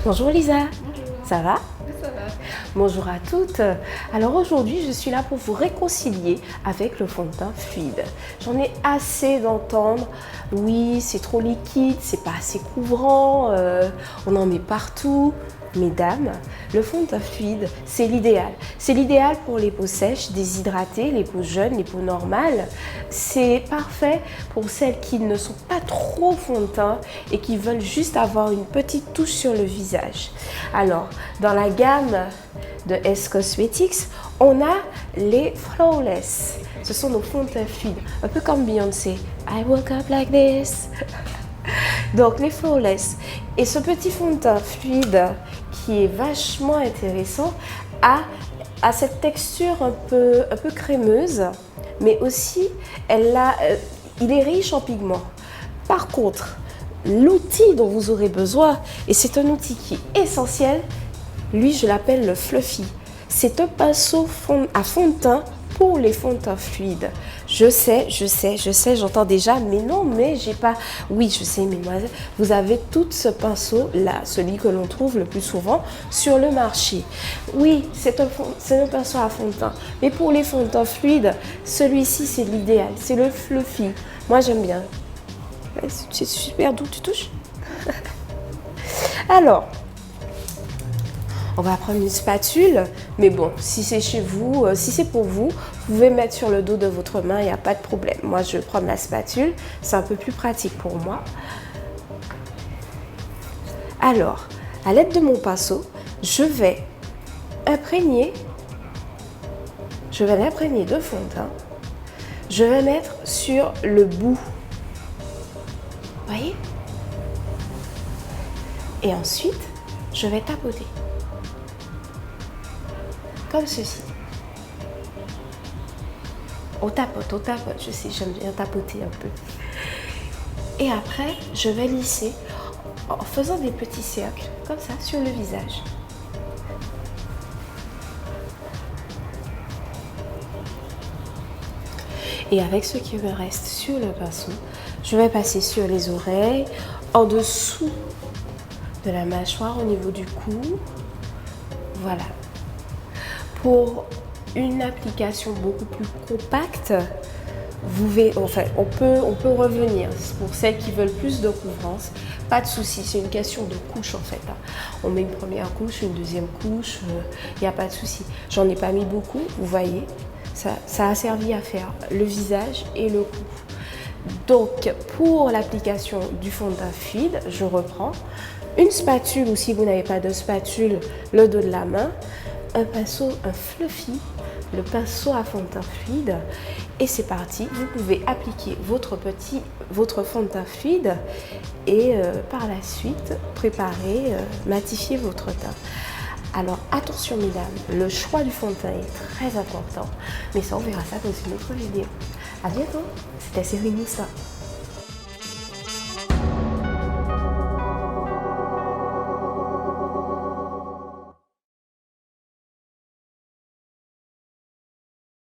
Bonjour Lisa, ça va? Ça va. Bonjour à toutes. Alors aujourd'hui, je suis là pour vous réconcilier avec le fond de teint fluide. J'en ai assez d'entendre, oui, c'est trop liquide, c'est pas assez couvrant, on en met partout. Mesdames, le fond de teint fluide, c'est l'idéal. C'est l'idéal pour les peaux sèches, déshydratées, les peaux jeunes, les peaux normales. C'est parfait pour celles qui ne sont pas trop fond de teint et qui veulent juste avoir une petite touche sur le visage. Alors, dans la gamme de S Cosmetics, on a les Flawless. Ce sont nos fonds de teint fluides, un peu comme Beyoncé. I woke up like this. Donc les Flawless. Et ce petit fond de teint fluide qui est vachement intéressant a cette texture un peu crémeuse, mais aussi il est riche en pigments. Par contre, l'outil dont vous aurez besoin, et c'est un outil qui est essentiel, lui je l'appelle le Fluffy. C'est un pinceau à fond de teint pour les fonds de teint fluides. Je sais, j'entends déjà, mais non, mais j'ai pas... Oui, je sais, mesdemoiselles, vous avez tout ce pinceau-là, celui que l'on trouve le plus souvent sur le marché. Oui, c'est un pinceau à fond de teint, mais pour les fonds de teint fluides, celui-ci, c'est l'idéal, c'est le Fluffy. Moi, j'aime bien. C'est super doux, tu touches? Alors, on va prendre une spatule, mais bon, si c'est chez vous, si c'est pour vous, vous pouvez mettre sur le dos de votre main, il n'y a pas de problème. Moi, je vais prendre la spatule, c'est un peu plus pratique pour moi. Alors, à l'aide de mon pinceau, je vais l'imprégner de fond de teint. Je vais mettre sur le bout. Vous voyez? Et ensuite, je vais tapoter. Comme ceci. On tapote, je sais, j'aime bien tapoter un peu. Et après, je vais lisser en faisant des petits cercles, comme ça, sur le visage. Et avec ce qui me reste sur le pinceau, je vais passer sur les oreilles, en dessous de la mâchoire, au niveau du cou. Voilà. Pour une application beaucoup plus compacte, on peut revenir. Pour celles qui veulent plus de couvrance, pas de souci, c'est une question de couche en fait. On met une première couche, une deuxième couche, il n'y a pas de souci. J'en ai pas mis beaucoup, vous voyez, ça a servi à faire le visage et le cou. Donc pour l'application du fond de teint fluide, je reprends une spatule ou si vous n'avez pas de spatule, le dos de la main, un pinceau, un Fluffy, le pinceau à fond de teint fluide et c'est parti. Vous pouvez appliquer votre fond de teint fluide et par la suite préparer, matifier votre teint. Alors attention mesdames, le choix du fond de teint est très important, mais ça on verra ça dans une autre vidéo. À bientôt, c'était Cyril Moussa.